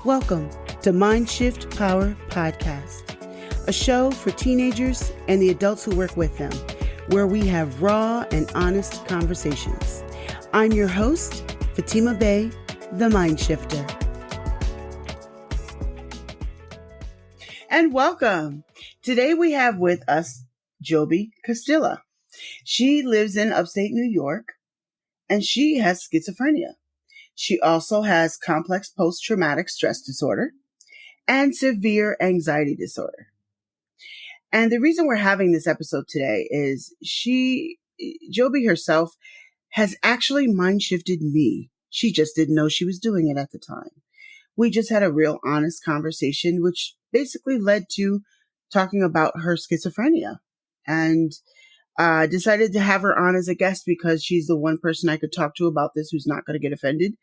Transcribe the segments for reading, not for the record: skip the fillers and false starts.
Welcome to Mind Shift Power Podcast, a show for teenagers and the adults who work with them, where we have raw and honest conversations. I'm your host, Fatima Bey, the Mind Shifter. And welcome. Today we have with us Joby Castilla. She lives in upstate New York and she has schizophrenia. She also has complex post-traumatic stress disorder and severe anxiety disorder. And the reason we're having this episode today is Joby herself, has actually mind shifted me. She just didn't know she was doing it at the time. We just had a real honest conversation, which basically led to talking about her schizophrenia. And decided to have her on as a guest because she's the one person I could talk to about this who's not going to get offended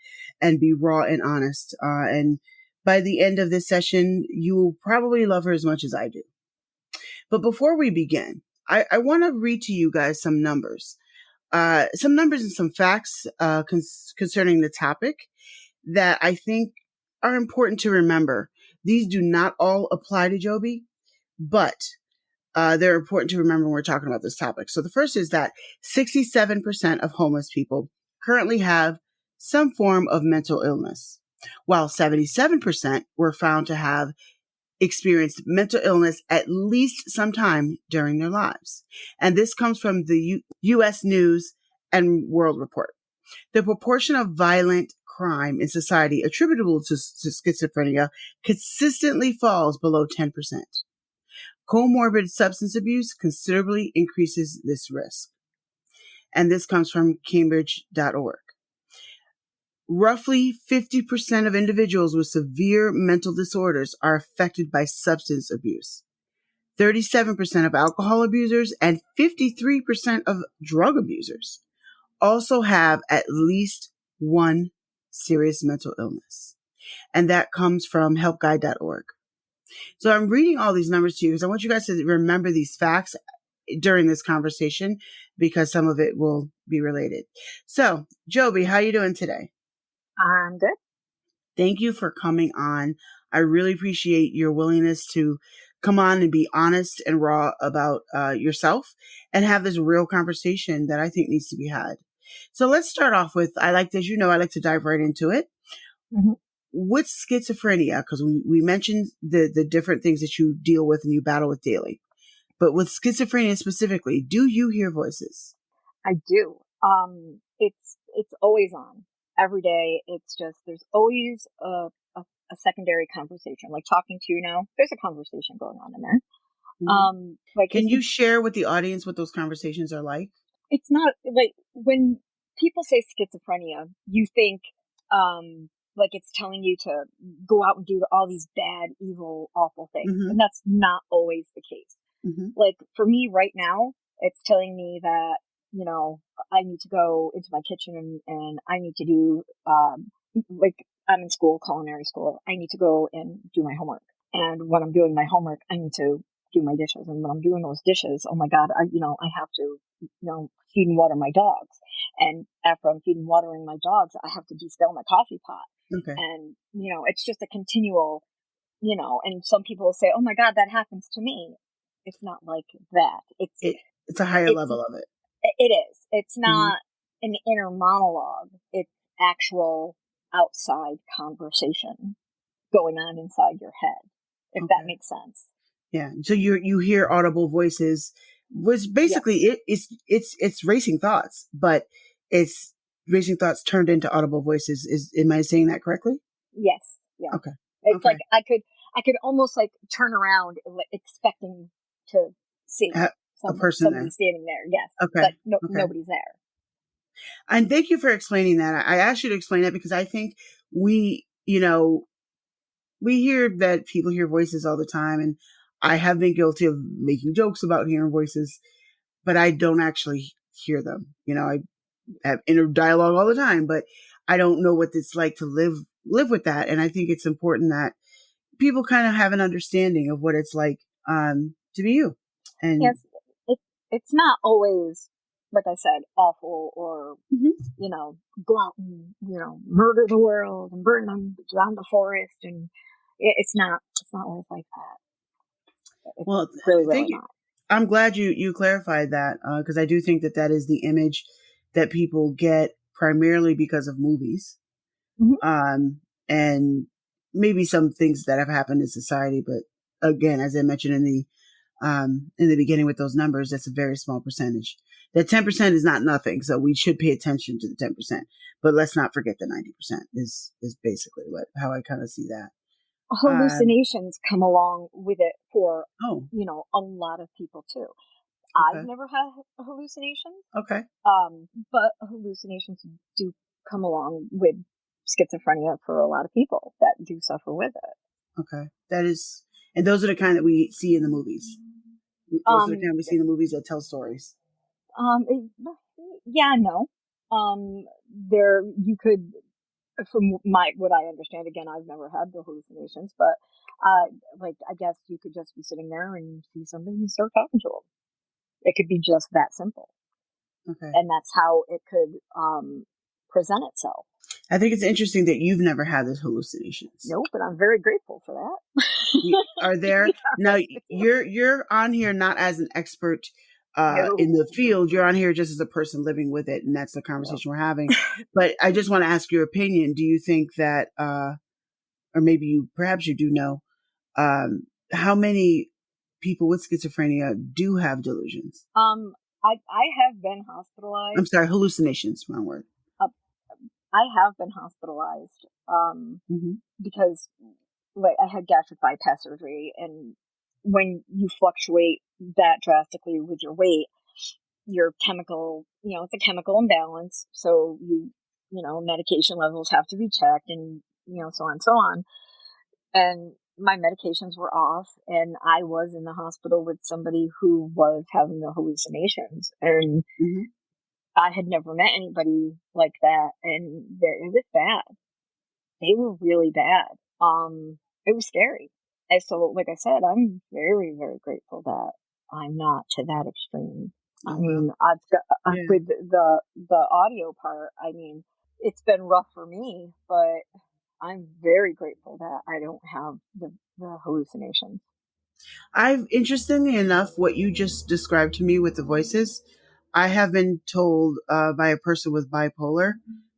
and be raw and honest. And by the end of this session, you will probably love her as much as I do. But before we begin, I want to read to you guys some numbers and some facts concerning the topic that I think are important to remember. These do not all apply to Joby, but they're important to remember when we're talking about this topic. So the first is that 67% of homeless people currently have some form of mental illness, while 77% were found to have experienced mental illness at least sometime during their lives. And this comes from the U.S. News and World Report. The proportion of violent crime in society attributable to schizophrenia consistently falls below 10%. Comorbid substance abuse considerably increases this risk. And this comes from Cambridge.org. Roughly 50% of individuals with severe mental disorders are affected by substance abuse. 37% of alcohol abusers and 53% of drug abusers also have at least one serious mental illness. And that comes from helpguide.org. So I'm reading all these numbers to you because I want you guys to remember these facts during this conversation because some of it will be related. So, Joby, how are you doing today? I'm good. Thank you for coming on. I really appreciate your willingness to come on and be honest and raw about yourself and have this real conversation that I think needs to be had. So let's start off with, I like to dive right into it. Mm-hmm. With schizophrenia, because we mentioned the different things that you deal with and you battle with daily, but with schizophrenia specifically, do you hear voices? I do. It's always on every day. It's just, there's always a secondary conversation, like talking to you now. There's a conversation going on in there. Mm-hmm. Can you share with the audience what those conversations are like? It's not like when people say schizophrenia, you think, like it's telling you to go out and do all these bad, evil, awful things. Mm-hmm. And that's not always the case. Mm-hmm. Like for me right now, it's telling me that, you know, I need to go into my kitchen and I need to do, like I'm in school, culinary school. I need to go and do my homework. And when I'm doing my homework, I need to do my dishes. And when I'm doing those dishes, oh my God, I have to, feed and water my dogs. And after I'm feeding and watering my dogs, I have to descale my coffee pot. Okay. And, it's just a continual, and some people say, oh my God, that happens to me. It's not like that. It's a higher level of it. It is. It's not an inner monologue. It's actual outside conversation going on inside your head, if that makes sense. Yeah. So you hear audible voices, which basically it's racing thoughts, but it's racing thoughts turned into audible voices. Am I saying that correctly? Yes. Yeah. Okay. It's like I could almost like turn around expecting to see a person somebody standing there. Yes. Okay. But nobody's there. And thank you for explaining that. I asked you to explain that because I think we hear that people hear voices all the time, and I have been guilty of making jokes about hearing voices, but I don't actually hear them. I have inner dialogue all the time, but I don't know what it's like to live with that. And I think it's important that people kind of have an understanding of what it's like to be you. And yes, it's not always like I said, awful or, go out and, murder the world and burn them down the forest. And it's not always like that. It's Well, really, thank really you. not. I'm glad you clarified that, because I do think that is the image that people get primarily because of movies. And maybe some things that have happened in society. But again, as I mentioned in the beginning with those numbers, that's a very small percentage. That 10% is not nothing. So we should pay attention to the 10%, but let's not forget the 90% is basically how I kind of see that. Hallucinations come along with it for, Oh, a lot of people too. okay. I've never had hallucinations. Okay. But hallucinations do come along with schizophrenia for a lot of people that do suffer with it. Okay. And those are the kind that we see in the movies. Those are the kind we see in the movies that tell stories. No. There you could, from what I understand, again, I've never had the hallucinations, but I guess you could just be sitting there and see somebody and start talking to them. It could be just that simple. Okay. And that's how it could present itself. I think it's interesting that you've never had those hallucinations. Nope, but I'm very grateful for that. Are there now? You're on here not as an expert in the field. You're on here just as a person living with it, and that's the conversation we're having. But I just want to ask your opinion. Do you think that, or maybe perhaps you do know, how many people with schizophrenia do have delusions? I have been hospitalized. I'm sorry, hallucinations, wrong word. I have been hospitalized because I had gastric bypass surgery, and when you fluctuate that drastically with your weight, your chemical, it's a chemical imbalance. So medication levels have to be checked, and so on and so on. And my medications were off, and I was in the hospital with somebody who was having the hallucinations, and I had never met anybody like that, and it was bad. They were really bad. It was scary. And so, like I said, I'm very, very grateful that I'm not to that extreme. I mean, I've got, with the audio part, I mean, it's been rough for me, but I'm very grateful that I don't have the hallucinations. Interestingly enough, what you just described to me with the voices, I have been told by a person with bipolar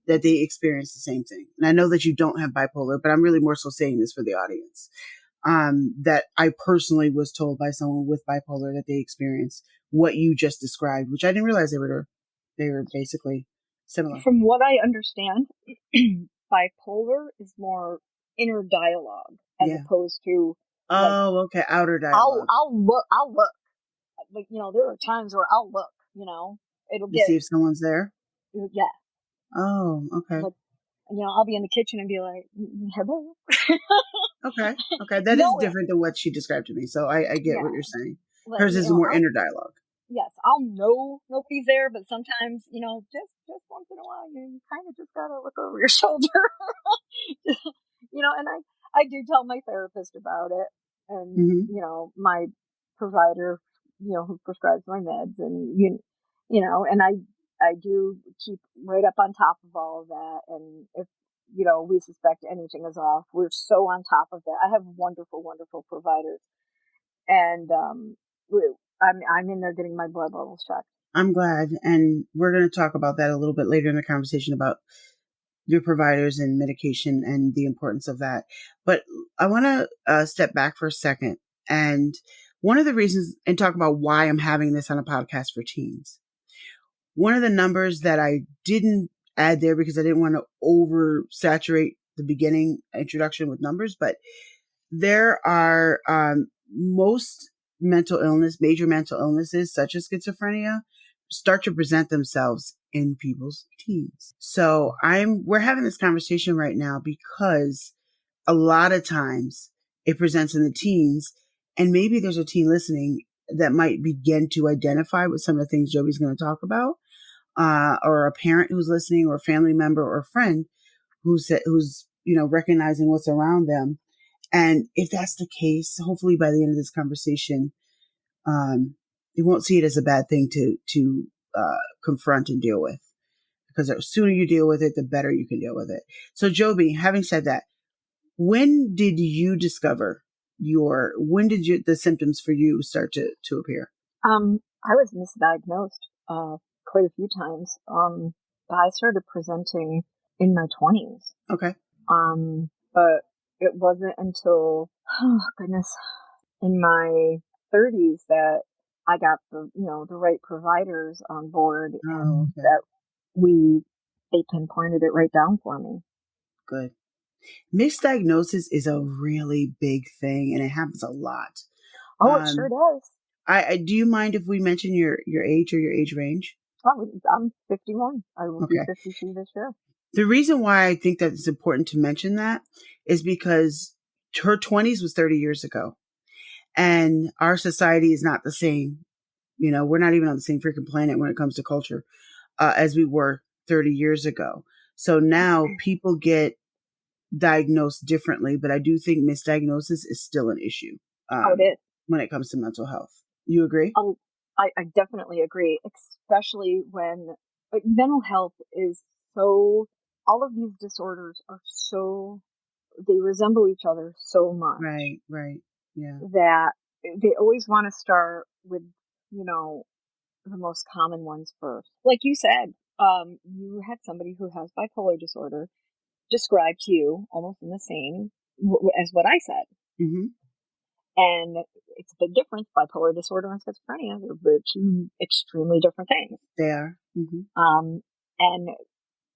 that they experience the same thing. And I know that you don't have bipolar, but I'm really more so saying this for the audience. That I personally was told by someone with bipolar that they experience what you just described, which I didn't realize they were basically similar. From what I understand, bipolar is more inner dialogue as opposed to okay, outer dialogue. I'll look. Like, there are times where I'll look, it'll to see if someone's there. Yeah. Oh, okay. Like, I'll be in the kitchen and be like, hello. Okay. That is different than what she described to me. So I get what you're saying. Hers is more inner dialogue. Yes, I'll know nobody's there, but sometimes, just once in a while, you kind of just gotta look over your shoulder. And I do tell my therapist about it, and my provider, who prescribes my meds, and and I do keep right up on top of all of that, and if we suspect anything is off, we're so on top of that. I have wonderful, wonderful providers, and I'm in there getting my blood levels checked. I'm glad, and we're going to talk about that a little bit later in the conversation about your providers and medication and the importance of that. But I want to step back for a second, and one of the reasons, and talk about why I'm having this on a podcast for teens. One of the numbers that I didn't add there because I didn't want to oversaturate the beginning introduction with numbers, but there are most major mental illnesses such as schizophrenia start to present themselves in people's teens. So we're having this conversation right now because a lot of times it presents in the teens, and maybe there's a teen listening that might begin to identify with some of the things Joby's going to talk about, or a parent who's listening, or a family member or a friend who's recognizing what's around them. And if that's the case, hopefully by the end of this conversation, you won't see it as a bad thing to confront and deal with. Because the sooner you deal with it, the better you can deal with it. So, Joby, having said that, when did you discover the symptoms for you start to appear? I was misdiagnosed quite a few times. But I started presenting in my 20s. Okay. But it wasn't until, oh goodness, in my 30s that I got the right providers on board, and okay. that they pinpointed it right down for me. Good. Misdiagnosis is a really big thing, and it happens a lot. Oh, it sure does. I do you mind if we mention your age or your age range? Oh, I'm 51. I will be 52 this year. The reason why I think that it's important to mention that is because her 20s was 30 years ago, and our society is not the same. You know, we're not even on the same freaking planet when it comes to culture as we were 30 years ago. So now people get diagnosed differently, but I do think misdiagnosis is still an issue it is. When it comes to mental health. You agree? I definitely agree, especially when mental health is so, all of these disorders are so, they resemble each other so much. Right. Yeah. That they always want to start with, the most common ones first. Like you said, you had somebody who has bipolar disorder described to you almost in the same as what I said. Mm-hmm. And it's a big difference. Bipolar disorder and schizophrenia, they're two extremely different things. They are. Mm-hmm. And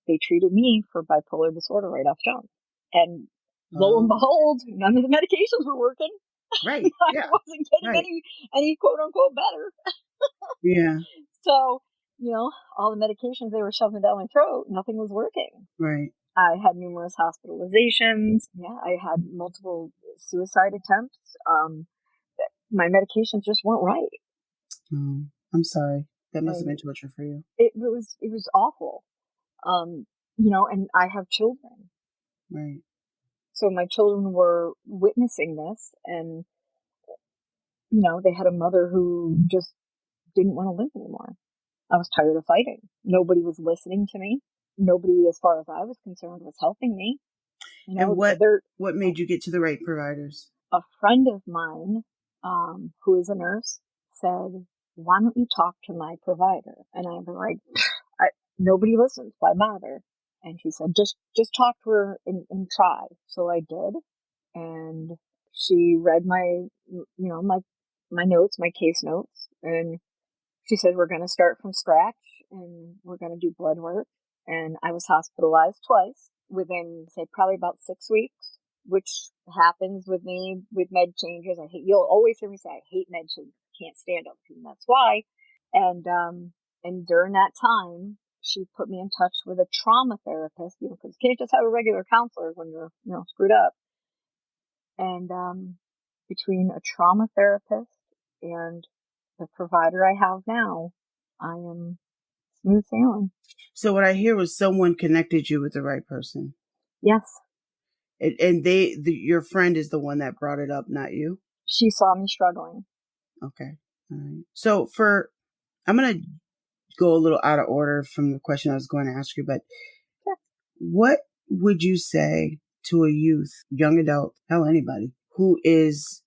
they treated me for bipolar disorder right off jump. And lo and behold, none of the medications were working. Right. I wasn't getting any quote unquote better. Yeah. So, all the medications they were shoving down my throat, nothing was working. Right. I had numerous hospitalizations. Yeah, I had multiple suicide attempts. My medications just weren't right. Oh, I'm sorry. That must have been torture for you. It was awful. And I have children. Right. So my children were witnessing this, and, they had a mother who just didn't want to live anymore. I was tired of fighting. Nobody was listening to me. Nobody, as far as I was concerned, was helping me. And what made you get to the right providers? A friend of mine, who is a nurse, said, "Why don't you talk to my provider?" And I was like, nobody listens. Why bother? And she said, just talk to her and try. So I did. And she read my notes, my case notes. And she said, we're going to start from scratch and we're going to do blood work. And I was hospitalized twice within, say, probably about 6 weeks, which happens with me with med changes. You'll always hear me say, I hate med changes. I can't stand them. And that's why. And during that time, she put me in touch with a trauma therapist, because you can't just have a regular counselor when you're, screwed up. And, between a trauma therapist and the provider I have now, I am smooth sailing. So what I hear was someone connected you with the right person. Yes. And your friend is the one that brought it up, not you? She saw me struggling. Okay. All right. So I'm going to go a little out of order from the question I was going to ask you, but what would you say to a youth, young adult, hell, anybody who is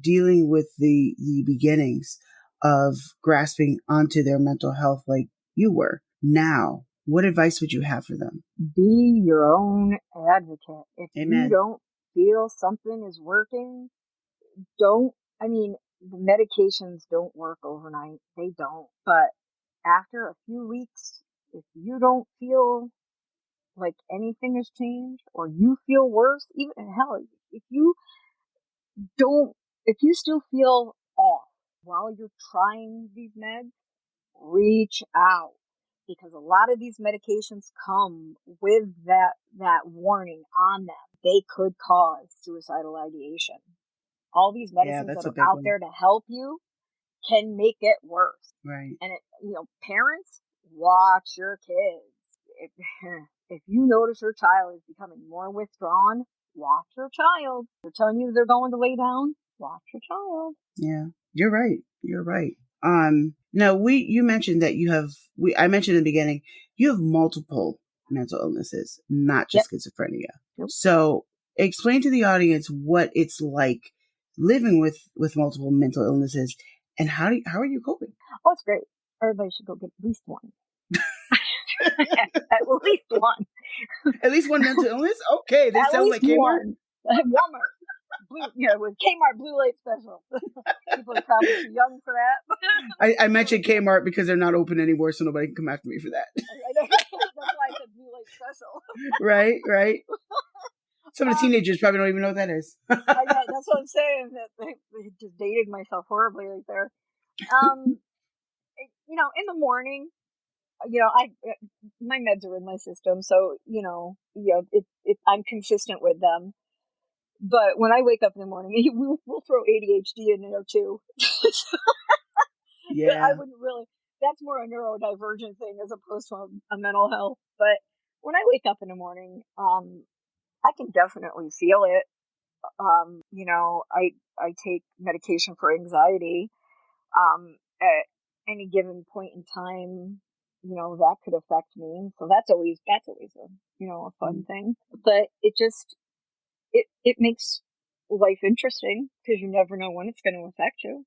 dealing with the beginnings of grasping onto their mental health like you were now? What advice would you have for them? Be your own advocate. If Amen. You don't feel something is working, the medications don't work overnight. They don't. But after a few weeks, if you don't feel like anything has changed, or you feel worse, even hell, if you still feel off while you're trying these meds, reach out, because a lot of these medications come with that warning on them. They could cause suicidal ideation. All these medicines that are out there to help you can make it worse. Right. And parents, watch your kids. If you notice your child is becoming more withdrawn, watch your child. They're telling you they're going to lay down, watch your child. Yeah, you're right. You're right. Now you mentioned that I mentioned in the beginning, you have multiple mental illnesses, not just schizophrenia. Yep. So explain to the audience what it's like living with multiple mental illnesses, and how are you coping? Oh, it's great. Everybody should go get at least one. At least one. At least one mental illness? Okay, they sound like Kmart. One. Walmart. With Kmart Blue Light Special. People are probably too young for that. I mentioned Kmart because they're not open anymore, so nobody can come after me for that. That's why I said Blue Light Special. Right. Some of the teenagers probably don't even know what that is. I know, that's what I'm saying. That I just dated myself horribly right there. In the morning, my meds are in my system, so I'm consistent with them. But when I wake up in the morning, we'll throw ADHD in there too. Yeah, I wouldn't really. That's more a neurodivergent thing as opposed to a mental health. But when I wake up in the morning, I can definitely feel it. I take medication for anxiety. At any given point in time, that could affect me. So that's always a fun thing. But it makes life interesting because you never know when it's going to affect you.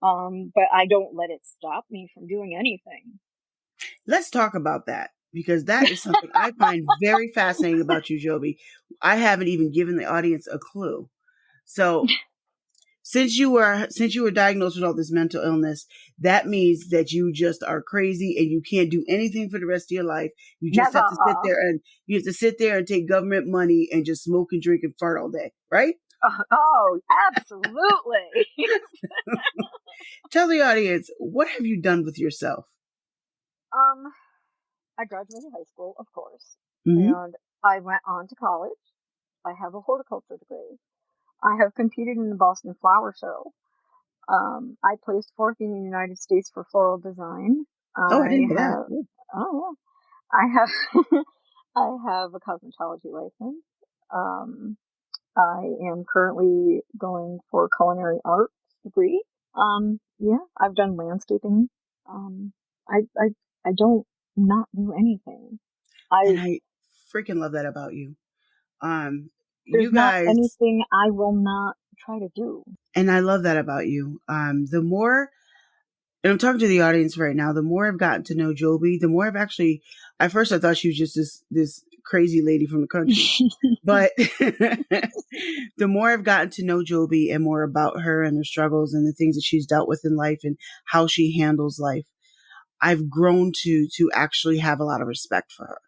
But I don't let it stop me from doing anything. Let's talk about that, because that is something I find very fascinating about you, Joby. I haven't even given the audience a clue. So since you were diagnosed with all this mental illness, that means that you just are crazy and you can't do anything for the rest of your life. You just have to sit there and take government money and just smoke and drink and fart all day, right? Oh, absolutely. Tell the audience, what have you done with yourself? I graduated high school, of course, Mm-hmm. and I went on to college. I have a horticulture degree. I have competed in the Boston Flower Show. I placed 4th in the United States for floral design. I didn't know that. Oh yeah. I have I have a cosmetology license. I am currently going for a culinary arts degree. I've done landscaping. I don't not do anything. And I freaking love that about you. There's You not guys, anything I will not try to do. and I love that about you. The more, and I'm talking to the audience right now, the more I've gotten to know Joby, the more at first I thought she was just this crazy lady from the country. But the more I've gotten to know Joby and more about her and her struggles and the things that she's dealt with in life and how she handles life, I've grown to actually have a lot of respect for her.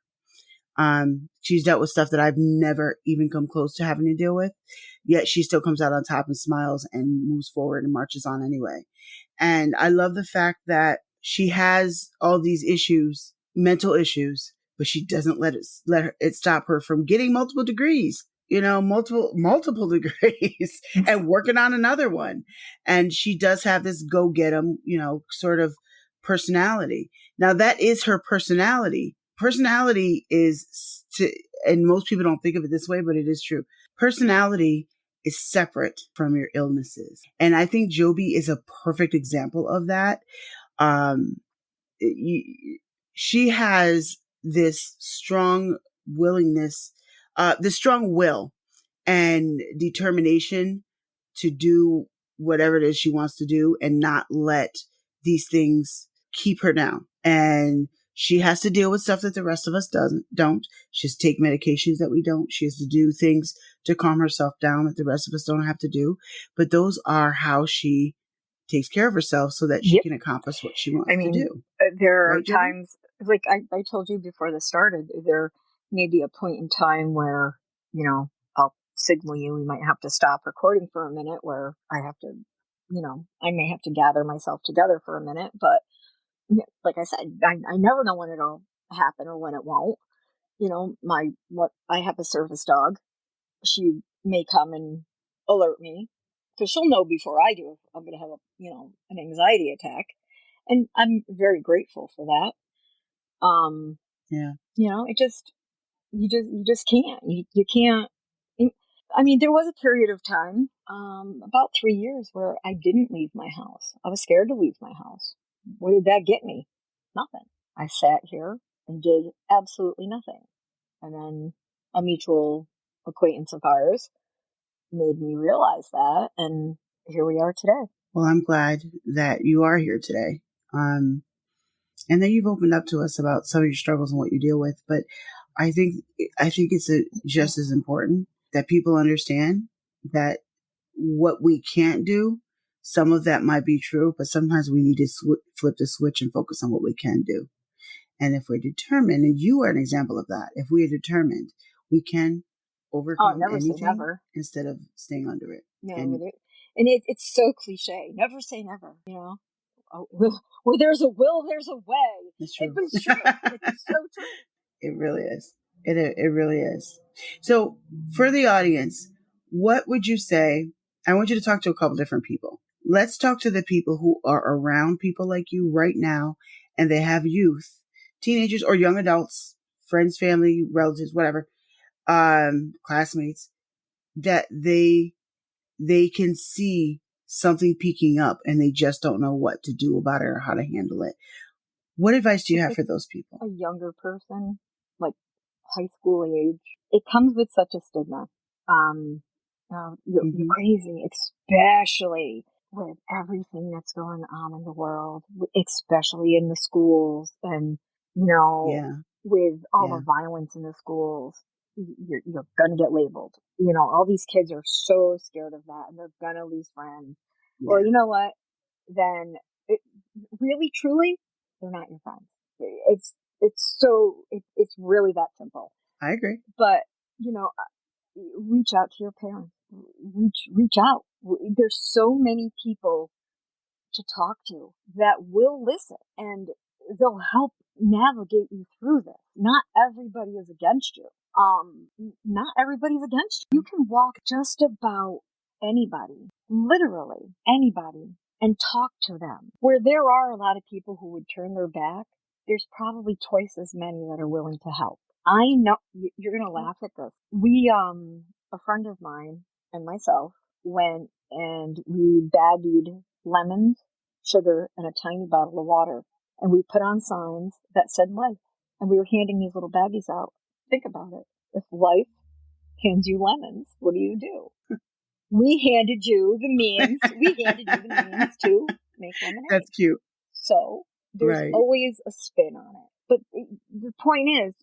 She's dealt with stuff that I've never even come close to having to deal with, yet she still comes out on top and smiles and moves forward and marches on anyway. And I love the fact that she has all these issues, mental issues, but she doesn't let it stop her from getting multiple degrees, multiple degrees and working on another one. And she does have this go get 'em, sort of personality. Now that is her personality. Personality and most people don't think of it this way, but it is true. Personality is separate from your illnesses. And I think Joby is a perfect example of that. She has this strong willingness, this strong will and determination to do whatever it is she wants to do and not let these things keep her down. And she has to deal with stuff that the rest of us don't. She has to take medications that we don't. She has to do things to calm herself down that the rest of us don't have to do. But those are how she takes care of herself so that she can accomplish what she wants to do. There are times, like I told you before this started, there may be a point in time where, I'll signal you, we might have to stop recording for a minute where I have to, I may have to gather myself together for a minute. But like I said, I never know when it'll happen or when it won't. I have a service dog. She may come and alert me because she'll know before I do if I'm going to have an anxiety attack. And I'm very grateful for that. It just, you just can't, you can't. I mean, there was a period of time, about 3 years, where I didn't leave my house. I was scared to leave my house. What did that get me? Nothing. I sat here and did absolutely nothing. And then a mutual acquaintance of ours made me realize that, and here we are today. Well, I'm glad that you are here today. And that you've opened up to us about some of your struggles and what you deal with. But I think it's just as important that people understand that what we can't do, some of that might be true, but sometimes we need to flip the switch and focus on what we can do. And if we're determined, and you are an example of that, if we are determined, we can overcome anything instead of staying under it. No, and it's so cliche. Never say never, you know. Where there's a will, there's a way. It's true. It's true. It's so true. It really is. It really is. So for the audience, what would you say? I want you to talk to a couple different people. Let's talk to the people who are around people like you right now, and they have youth, teenagers or young adults, friends, family, relatives, whatever, classmates, that they can see something peeking up and they just don't know what to do about it or how to handle it. What advice do you have for those people? A younger person, like high school age, it comes with such a stigma. You're crazy, especially with everything that's going on in the world, especially in the schools, and with all the violence in the schools. You're gonna get labeled. All these kids are so scared of that, and they're gonna lose friends. Yeah. Or you know what? Then really, truly, they're not your friends. It's really that simple. I agree. But reach out to your parents. Reach out. There's so many people to talk to that will listen, and they'll help navigate you through this. Not everybody is against you. Not everybody's against you. You can walk just about anybody, literally anybody, and talk to them. Where there are a lot of people who would turn their back, there's probably twice as many that are willing to help. I know you're going to laugh at this. We, a friend of mine and myself went and we baggied lemons, sugar, and a tiny bottle of water. And we put on signs that said life. And we were handing these little baggies out. Think about it. If life hands you lemons, what do? We handed you the means. We handed you the means to make lemonade. That's cute. So there's always a spin on it. But the point is,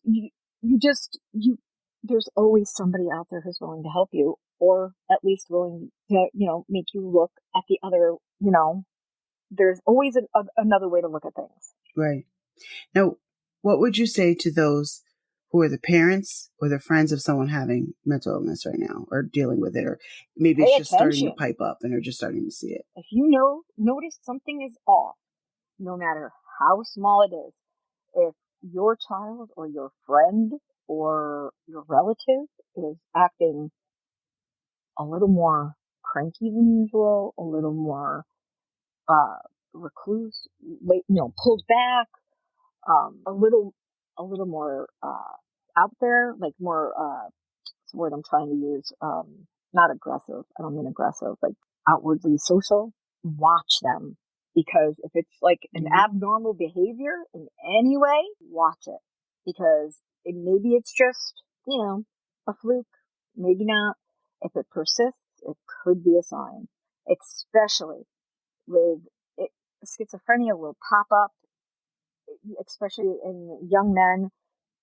there's always somebody out there who's willing to help you, or at least willing to, make you look at the other, there's always another way to look at things. Right. Now, what would you say to those who are the parents or the friends of someone having mental illness right now or dealing with it, or maybe it's just starting to pipe up and they're just starting to see it? If you notice something is off, no matter how small it is, if your child or your friend or your relative is acting a little more cranky than usual, a little more recluse, pulled back, a little more out there, like more what's the word I'm trying to use? Not aggressive. I don't mean aggressive, like outwardly social. Watch them. Because if it's like an abnormal behavior in any way, watch it. Because maybe it's just, a fluke. Maybe not. If it persists, it could be a sign. Especially with schizophrenia will pop up, especially in young men,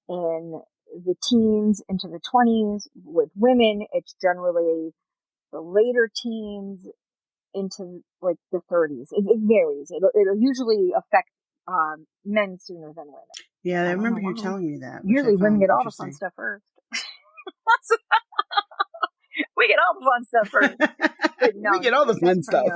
in the teens into the 20s. With women, it's generally the later teens into like the 30s. It varies. It'll usually affect men sooner than women. Yeah, I remember you telling me that. Usually women get all the fun stuff first. We get all the fun stuff first. But no, we get all the fun stuff.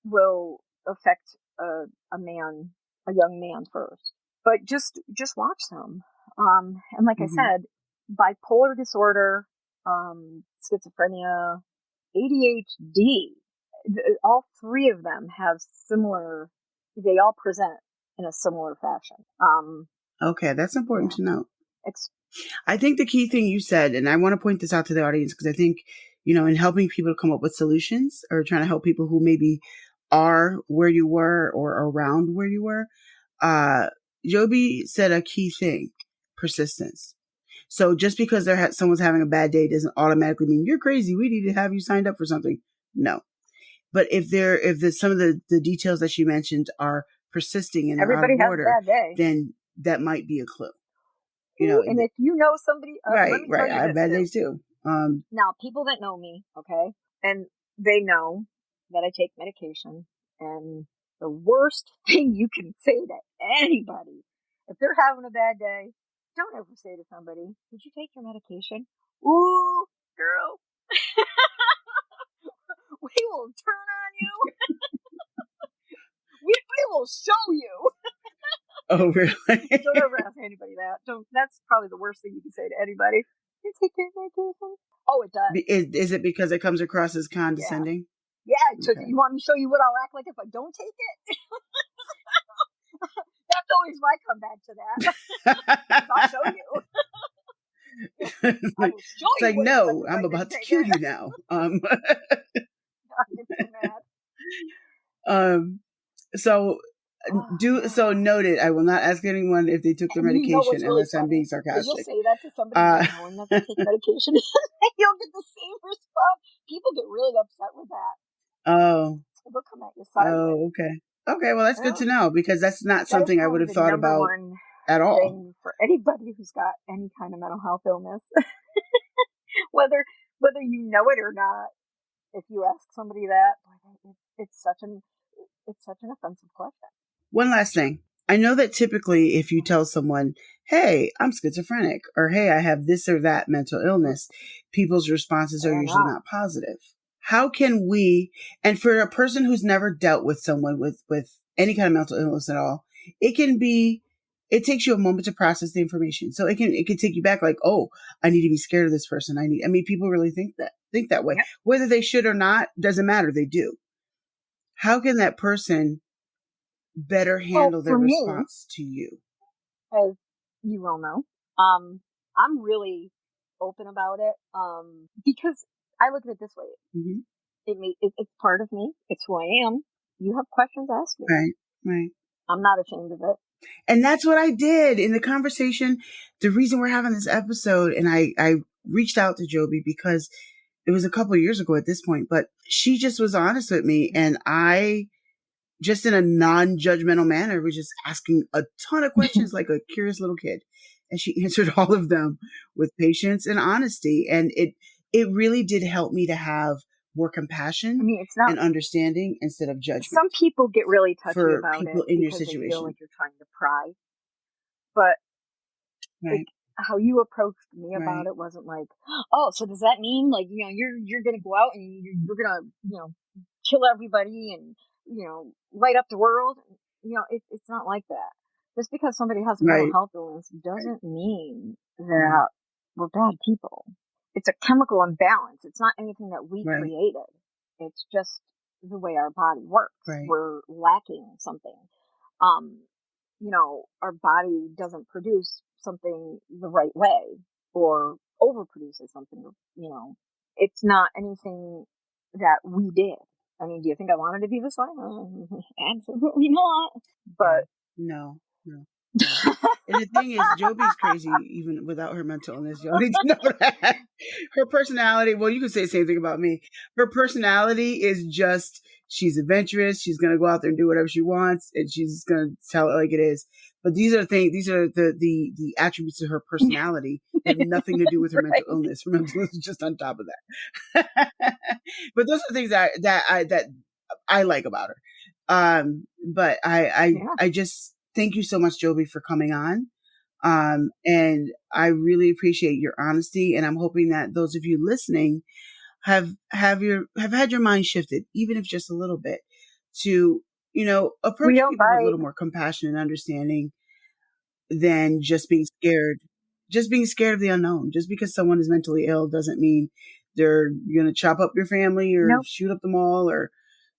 Will affect a young man first. But just watch them. And like I said, bipolar disorder, schizophrenia, ADHD, all three of them have they all present in a similar fashion. Okay, that's important to note. I think the key thing you said, and I want to point this out to the audience because I think, in helping people to come up with solutions or trying to help people who maybe are where you were or around where you were, Joby said a key thing: persistence. So just because someone's having a bad day doesn't automatically mean you're crazy. We need to have you signed up for something. No. But if some of the details that she mentioned are persisting and they're out of order, then that might be a clue. And if you know somebody, right, let me tell you I have bad days too. Now, people that know me, okay, and they know that I take medication, and the worst thing you can say to anybody, if they're having a bad day, don't ever say to somebody, "Did you take your medication?" Ooh, girl, we will turn on you. we will show you. Oh, really? Don't ever ask anybody that. That's probably the worst thing you can say to anybody. Did you take your medication? Oh, it does. Is it because it comes across as condescending? Yeah. So okay. You want me to show you what I'll act like if I don't take it? That's always my comeback to that. I'll show you. I will show it's like, no, I'm about to kill you now. So noted. I will not ask anyone if they took their medication unless I'm being sarcastic. You'll say that to somebody knowing that they take medication, and you'll get the same response. People get really upset with that. Oh, they'll come at you sideways. Oh, okay. Okay, well, that's good to know because that's not something I would have thought about at all. For anybody who's got any kind of mental health illness, whether you know it or not, if you ask somebody that, it's such an offensive question. One last thing. I know that typically if you tell someone, hey, I'm schizophrenic, or hey, I have this or that mental illness, people's responses are usually not positive. How can we, and for a person who's never dealt with someone with any kind of mental illness at all, it takes you a moment to process the information. So it can take you back like, oh, I need to be scared of this person. People really think that way. Yep. Whether they should or not, doesn't matter. They do. How can that person better handle their response to you? As you well know, I'm really open about it, because I look at it this way. Mm-hmm. It's part of me. It's who I am. You have questions, ask me. Right. I'm not ashamed of it. And that's what I did in the conversation. The reason we're having this episode, and I reached out to Joby because it was a couple of years ago at this point, but she just was honest with me, and I, just in a non-judgmental manner, was just asking a ton of questions like a curious little kid. And she answered all of them with patience and honesty. And it really did help me to have more compassion and understanding instead of judgment. Some people get really touchy about it in your situation. They feel like you're trying to pry. But like how you approached me about it wasn't like, oh, so does that mean like, you're going to go out and you're going to, kill everybody and, light up the world? It's not like that. Just because somebody has a mental health illness doesn't mean that we're bad people. It's a chemical imbalance. It's not anything that we created. It's just the way our body works. We're lacking something. Our body doesn't produce something the right way or overproduces something, it's not anything that we did. Do you think I wanted to be this way? Absolutely not. But no. And the thing is, Joby's crazy even without her mental illness. Y'all need to know that. Her personality, well, you can say the same thing about me. Her personality is just, she's adventurous. She's going to go out there and do whatever she wants, and she's going to tell it like it is. But these are the attributes of her personality that have nothing to do with her mental illness. Her mental illness is just on top of that. But those are things that I like about her. But I just thank you so much, Joby, for coming on. And I really appreciate your honesty, and I'm hoping that those of you listening have had your mind shifted, even if just a little bit, to approach people with a little more compassion and understanding than just being scared of the unknown. Just because someone is mentally ill doesn't mean they're going to chop up your family or shoot up the mall or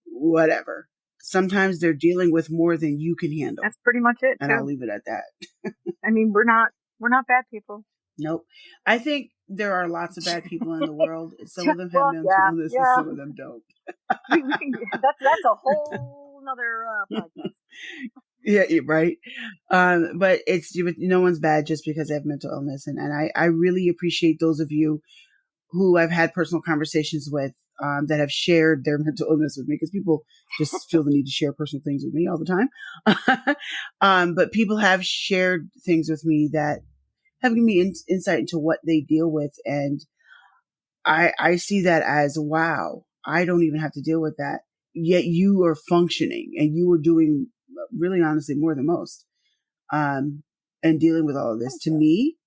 whatever. Sometimes they're dealing with more than you can handle. That's pretty much it. And I'll leave it at that. We're not bad people. Nope. I think there are lots of bad people in the world. Some of them have Well, mental illness and some of them don't. That's a whole nother podcast. Yeah, right. But no one's bad just because they have mental illness. And I really appreciate those of you who I've had personal conversations with that have shared their mental illness with me, because people just feel the need to share personal things with me all the time. But people have shared things with me that have given me insight into what they deal with. And I see that as, wow, I don't even have to deal with that. Yet you are functioning and you are doing really honestly more than most. And dealing with all of this, to me,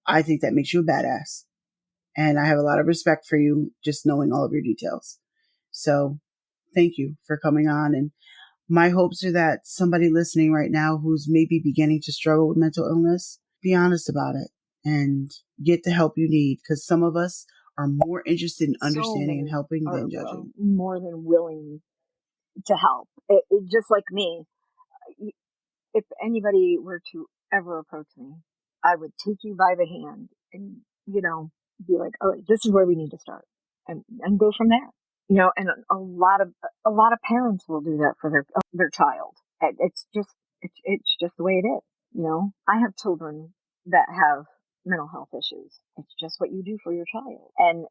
I think that makes you a badass. And I have a lot of respect for you just knowing all of your details. So thank you for coming on. And my hopes are that somebody listening right now who's maybe beginning to struggle with mental illness, be honest about it and get the help you need. Because some of us are more interested in understanding and helping than judging. More than willing to help. It just like me, if anybody were to ever approach me, I would take you by the hand and, be like, oh, this is where we need to start and go from there. And a lot of parents will do that for their child. It's just the way it is. I have children that have mental health issues. It's just what you do for your child. And,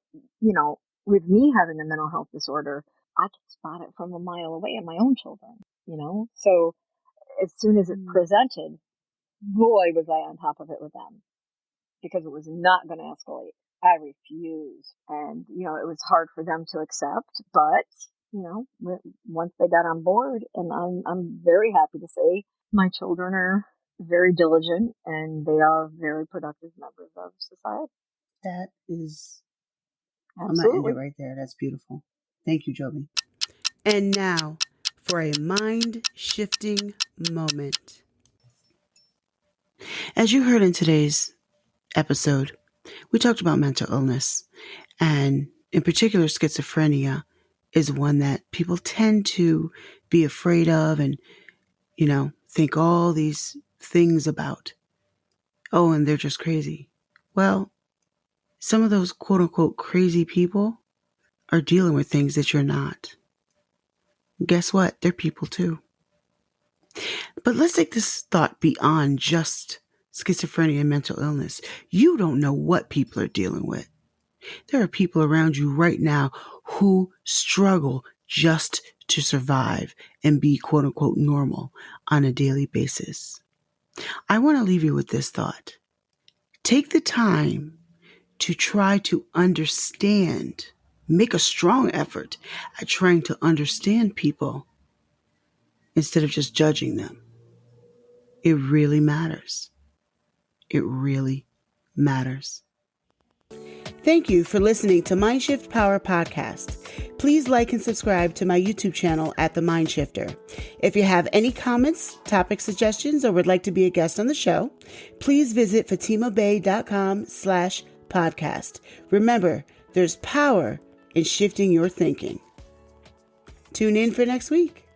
with me having a mental health disorder, I can spot it from a mile away in my own children, so as soon as it presented, boy, was I on top of it with them, because it was not going to escalate. I refused. And, it was hard for them to accept, but, once they got on board, and I'm very happy to say my children are very diligent and they are very productive members of society. That is, absolutely. I'm going to end it right there. That's beautiful. Thank you, Joby. And now for a mind-shifting moment. As you heard in today's episode, we talked about mental illness, and in particular, schizophrenia is one that people tend to be afraid of and, think all these things about. Oh, and they're just crazy. Well, some of those quote unquote crazy people are dealing with things that you're not. Guess what? They're people too. But let's take this thought beyond just schizophrenia and mental illness. You don't know what people are dealing with. There are people around you right now who struggle just to survive and be quote unquote normal on a daily basis. I want to leave you with this thought. Take the time to try to understand, make a strong effort at trying to understand people instead of just judging them. It really matters. It really matters. Thank you for listening to Mindshift Power Podcast. Please like and subscribe to my YouTube channel at The Mindshifter. If you have any comments, topic suggestions, or would like to be a guest on the show, please visit fatimabay.com/podcast. Remember, there's power in shifting your thinking. Tune in for next week.